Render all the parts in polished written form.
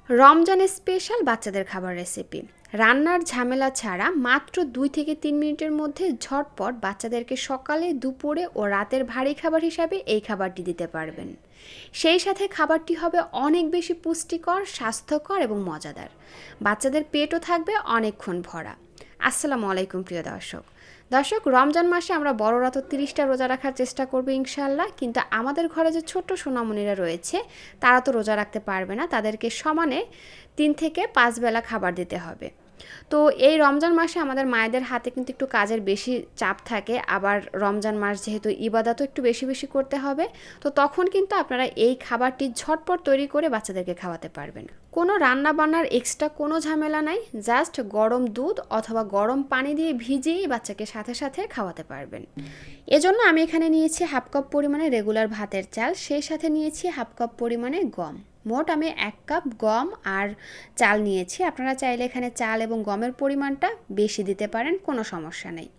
Ramzan special বাচ্চাদের খাবার recipe. রান্নার ঝামেলা ছাড়া মাত্র 2 থেকে 3 মিনিটের মধ্যে ঝটপট বাচ্চাদেরকে সকালে, দুপুরে ও রাতের ভারী খাবার হিসাবে এই খাবারটি দিতে পারবেন। সেই সাথে খাবারটি হবে অনেক বেশি পুষ্টিকর, স্বাস্থ্যকর এবং মজাদার। বাচ্চাদের পেটও থাকবে অনেকক্ষণ ভরা। আসসালামু আলাইকুম প্রিয় দর্শক, রমজান মাসে আমরা বড়রা তো 30টা রোজা রাখার চেষ্টা করবো ইনশাল্লাহ, কিন্তু আমাদের ঘরে যে ছোট্ট সোনামণিরা রয়েছে তারা তো রোজা রাখতে পারবে না, তাদেরকে সমানে 3 থেকে 5 বেলা খাবার দিতে হবে। তো এই রমজান মাসে আমাদের মায়েদের হাতে কিন্তু একটু কাজের বেশি চাপ থাকে, আবার রমজান মাস যেহেতু ইবাদতও একটু বেশি বেশি করতে হবে, তো তখন কিন্তু আপনারা এই খাবারটি ঝটপট তৈরি করে বাচ্চাদেরকে খাওয়াতে পারবেন। কোনো রান্না বান্নার এক্সট্রা কোনো ঝামেলা নাই, জাস্ট গরম দুধ অথবা গরম পানি দিয়ে ভিজিয়েই বাচ্চাকে সাথে সাথে খাওয়াতে পারবেন। এজন্য আমি এখানে নিয়েছি 1/2 কাপ পরিমাণে রেগুলার ভাতের চাল, সেই সাথে নিয়েছি 1/2 কাপ পরিমাণে গম। মোট আমি 1 কাপ গম আর চাল নিয়েছি। আপনারা চাইলে এখানে চাল এবং গমের পরিমাণটা বেশি দিতে পারেন, কোনো সমস্যা নেই।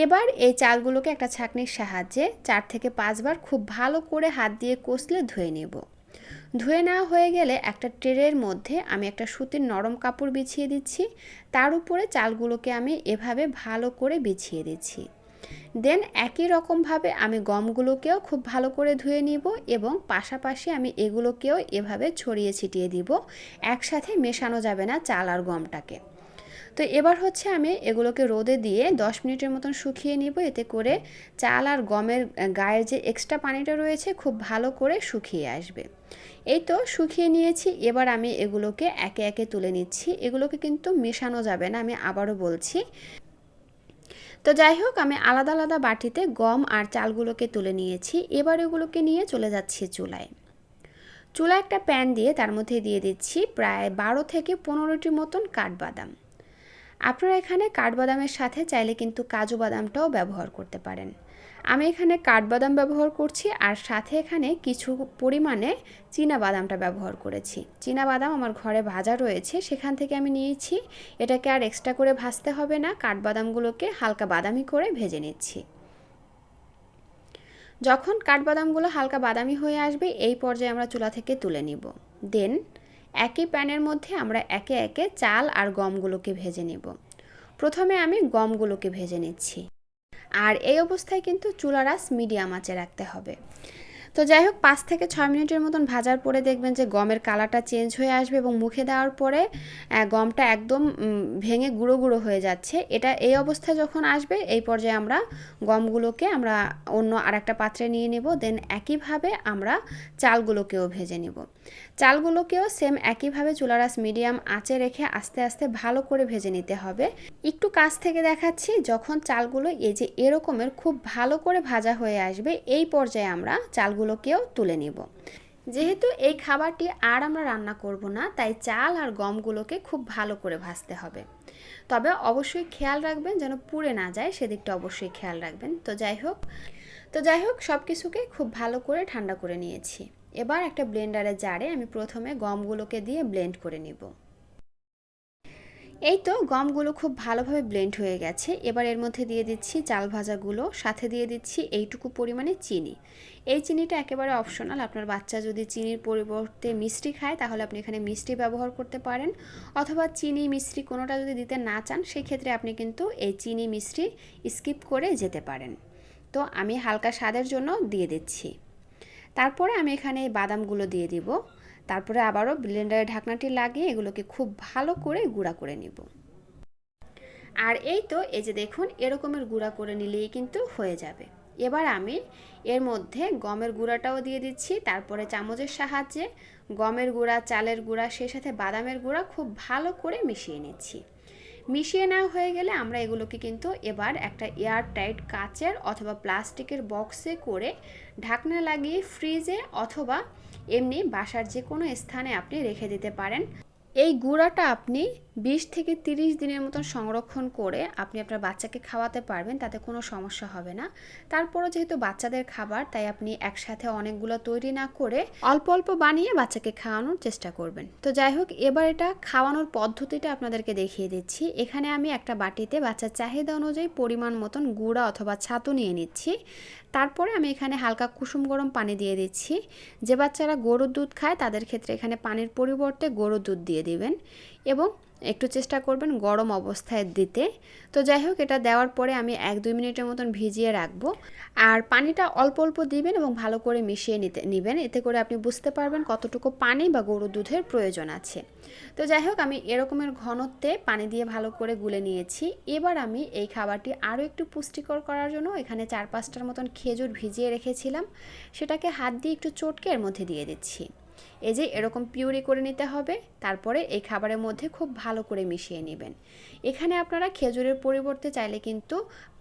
এবার এই চালগুলোকে একটা ছাঁকনির সাহায্যে 4 থেকে 5 বার খুব ভালো করে হাত দিয়ে কষলে ধুয়ে নেব। ধুয়ে নেওয়া হয়ে গেলে একটা ট্রের মধ্যে আমি একটা সুতির নরম কাপড় বিছিয়ে দিচ্ছি, তার উপরে চালগুলোকে আমি এভাবে ভালো করে বিছিয়ে দিচ্ছি। দেন একই রকমভাবে আমি গমগুলোকেও খুব ভালো করে ধুয়ে নিব এবং পাশাপাশি আমি এগুলোকেও এভাবে ছড়িয়ে ছিটিয়ে দিব, একসাথে মেশানো যাবে না চাল আর গমটাকে। তো এবার হচ্ছে আমি এগুলোকে রোদে দিয়ে 10 মিনিটের মতন শুকিয়ে নিব, এতে করে চাল আর গমের গায়ের যে এক্সট্রা পানিটা রয়েছে খুব ভালো করে শুকিয়ে আসবে। এই তো শুকিয়ে নিয়েছি, এবার আমি এগুলোকে একে একে তুলে নিচ্ছি। এগুলোকে কিন্তু মেশানো যাবে না, আমি আবারও বলছি। তো যাই হোক, আমি আলাদা আলাদা বাটিতে গম আর চালগুলোকে তুলে নিয়েছি। এবার এগুলোকে নিয়ে চলে যাচ্ছি চুলায়। চুলায় একটা প্যান দিয়ে তার মধ্যে দিয়ে দিচ্ছি প্রায় 12 থেকে 15টির মতন কাঠবাদাম। আপনারা এখানে কাঠবাদামের সাথে চাইলে কিন্তু কাজু বাদামটাও ব্যবহার করতে পারেন। আমি এখানে কাঠবাদাম ব্যবহার করছি আর সাথে এখানে কিছু পরিমাণে চীনা বাদামটা ব্যবহার করেছি। চীনা বাদাম আমার ঘরে ভাজা রয়েছে, সেখান থেকে আমি নিয়েছি। এটাকে আর এক্সট্রা করে ভাজতে হবে না, কাঠবাদামগুলোকে হালকা বাদামি করে ভেজে নিচ্ছি। যখন কাঠবাদামগুলো হালকা বাদামি হয়ে আসবে, এই পর্যায়ে আমরা চুলা থেকে তুলে নিব। দেন একই প্যানের মধ্যে আমরা একে একে চাল আর গমগুলোকে ভেজে নিব। প্রথমে আমি গমগুলোকে ভেজে নিচ্ছি, আর এই অবস্থায় কিন্তু চুলার আঁচ মিডিয়াম আঁচে রাখতে হবে। তো যাই হোক, 5 থেকে 6 মিনিটের মতন ভাজার পরে দেখবেন যে গমের কালারটা চেঞ্জ হয়ে আসবে এবং মুখে দেওয়ার পরে গমটা একদম ভেঙে গুঁড়ো গুঁড়ো হয়ে যাচ্ছে। এই অবস্থায় যখন আসবে, এই পর্যায়ে আমরা গমগুলোকে অন্য আরেকটা পাত্রে নিয়ে নেব। দেন একইভাবে আমরা চালগুলোকেও ভেজে নেব। চালগুলোকেও সেম একইভাবে চুলার আঁচ মিডিয়াম আঁচে রেখে আস্তে আস্তে ভালো করে ভেজে নিতে হবে। একটু কাছ থেকে দেখাচ্ছি, যখন চালগুলো এই যে এরকমের খুব ভালো করে ভাজা হয়ে আসবে, এই পর্যায়ে আমরা চালগুলোকেও তুলে নিব। যেহেতু এই খাবারটি আর আমরা রান্না করব না, তাই চাল আর গমগুলোকে খুব ভালো করে ভাজতে হবে। তবে অবশ্যই খেয়াল রাখবেন যেন পুড়ে না যায়, সেদিকটা অবশ্যই খেয়াল রাখবেন। তো যাই হোক সব কিছুকে খুব ভালো করে ঠান্ডা করে নিয়েছি। এবার একটা ব্লেন্ডারের জারে আমি প্রথমে গমগুলোকে দিয়ে ব্লেন্ড করে নিব। এই তো গমগুলো খুব ভালোভাবে ব্লেন্ড হয়ে গেছে। এবার এর মধ্যে দিয়ে দিচ্ছি চাল ভাজাগুলো, সাথে দিয়ে দিচ্ছি এইটুকু পরিমাণে চিনি। এই চিনিটা একেবারে অপশনাল, আপনার বাচ্চা যদি চিনির পরিবর্তে মিষ্টি খায় তাহলে আপনি এখানে মিষ্টি ব্যবহার করতে পারেন, অথবা চিনি মিষ্টি কোনোটা যদি দিতে না চান সেক্ষেত্রে আপনি কিন্তু এই চিনি মিষ্টি স্কিপ করে যেতে পারেন। তো আমি হালকা স্বাদের জন্য দিয়ে দিচ্ছি। তারপরে আমি এখানে এই বাদামগুলো দিয়ে দিব। তারপরে আবারও ব্লেন্ডারের ঢাকনাটি লাগিয়ে এগুলোকে খুব ভালো করে গুঁড়া করে নিব। আর এই তো এই যে দেখুন, এরকমের গুঁড়া করে নিলেই কিন্তু হয়ে যাবে। এবার আমি এর মধ্যে গমের গুঁড়াটাও দিয়ে দিচ্ছি, তারপরে চামচের সাহায্যে গমের গুঁড়া, চালের গুঁড়া, সেই সাথে বাদামের গুঁড়া খুব ভালো করে মিশিয়ে নিচ্ছি। মিশিয়ে নেওয়া হয়ে গেলে আমরা এগুলোকে কিন্তু এবার একটা এয়ার টাইট কাচের অথবা প্লাস্টিকের বক্সে করে ঢাকনা লাগিয়ে ফ্রিজে অথবা এমনি বাসার যে কোনো স্থানে আপনি রেখে দিতে পারেন। এই গুঁড়াটা আপনি 20 থেকে 30 দিনের মতন সংরক্ষণ করে আপনি আপনার বাচ্চাকে খাওয়াতে পারবেন, তাতে কোনো সমস্যা হবে না। তারপরও যেহেতু বাচ্চাদের খাবার, তাই আপনি একসাথে অনেকগুলো তৈরি না করে অল্প অল্প বানিয়ে বাচ্চাকে খাওয়ানোর চেষ্টা করবেন। তো যাই হোক, এবার এটা খাওয়ানোর পদ্ধতিটা আপনাদেরকে দেখিয়ে দিচ্ছি। এখানে আমি একটা বাটিতে বাচ্চার চাহিদা অনুযায়ী পরিমাণ মতন গুঁড়া অথবা ছাতু নিয়ে নিচ্ছি। তারপরে আমি এখানে হালকা কুসুম গরম পানি দিয়ে দিচ্ছি। যে বাচ্চারা গরুর দুধ খায় তাদের ক্ষেত্রে এখানে পানির পরিবর্তে গরুর দুধ দিয়ে দিবেন এবং একটু চেষ্টা করবেন গরম অবস্থায় দিতে। তো যাই হোক, এটা দেওয়ার পরে আমি 1-2 মিনিটের মতন ভিজিয়ে রাখবো। আর পানিটা অল্প অল্প দিবেন এবং ভালো করে মিশিয়ে নেবেন, এতে করে আপনি বুঝতে পারবেন কতটুকু পানি বা গরুর দুধের প্রয়োজন আছে। তো যাই হোক, আমি এরকমের ঘনত্বে পানি দিয়ে ভালো করে গুলে নিয়েছি। এবার আমি এই খাবারটি আরও একটু পুষ্টিকর করার জন্য এখানে 4-5টার মতন খেজুর ভিজিয়ে রেখেছিলাম, সেটাকে হাত দিয়ে একটু চটকে এর মধ্যে দিয়ে দিচ্ছি। এই যে এরকম পিউরি করে নিতে হবে। তারপরে এই খাবারের মধ্যে খুব ভালো করে মিশিয়ে নেবেন। এখানে আপনারা খেজুরের পরিবর্তে চাইলে কিন্তু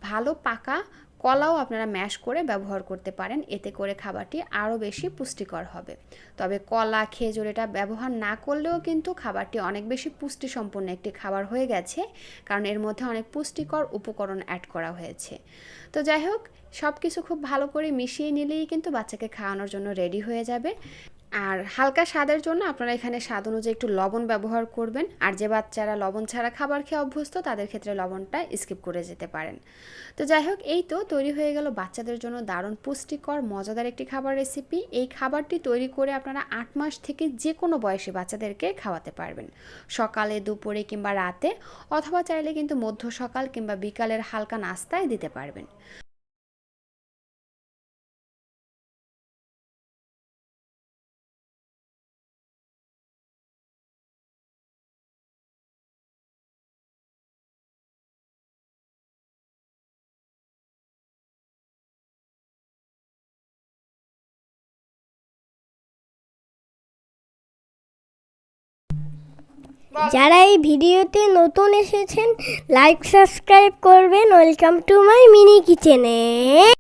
ভালো পাকা কলাও আপনারা ম্যাশ করে ব্যবহার করতে পারেন, এতে করে খাবারটি আরও বেশি পুষ্টিকর হবে। তবে কলা, খেজুর এটা ব্যবহার না করলেও কিন্তু খাবারটি অনেক বেশি পুষ্টিসম্পন্ন একটি খাবার হয়ে গেছে, কারণ এর মধ্যে অনেক পুষ্টিকর উপকরণ অ্যাড করা হয়েছে। তো যাই হোক, সব কিছু খুব ভালো করে মিশিয়ে নিলেই কিন্তু বাচ্চাকে খাওয়ানোর জন্য রেডি হয়ে যাবে। আর হালকা স্বাদের জন্য আপনারা এখানে স্বাদ অনুযায়ী একটু লবণ ব্যবহার করবেন। আর যে বাচ্চারা লবণ ছাড়া খাবার খেয়ে অভ্যস্ত, তাদের ক্ষেত্রে লবণটা স্কিপ করে যেতে পারেন। তো যাই হোক, এই তো তৈরি হয়ে গেল বাচ্চাদের জন্য দারুণ পুষ্টিকর মজাদার একটি খাবার রেসিপি। এই খাবারটি তৈরি করে আপনারা 8 মাস থেকে যে কোনো বয়সী বাচ্চাদেরকে খাওয়াতে পারবেন, সকালে, দুপুরে কিংবা রাতে, অথবা চাইলে কিন্তু মধ্য সকাল কিংবা বিকালের হালকা নাস্তায় দিতে পারবেন। যারা এই ভিডিওতে নতুন এসেছেন, লাইক সাবস্ক্রাইব করবেন। ওয়েলকাম টু মাই মিনি কিচেনে।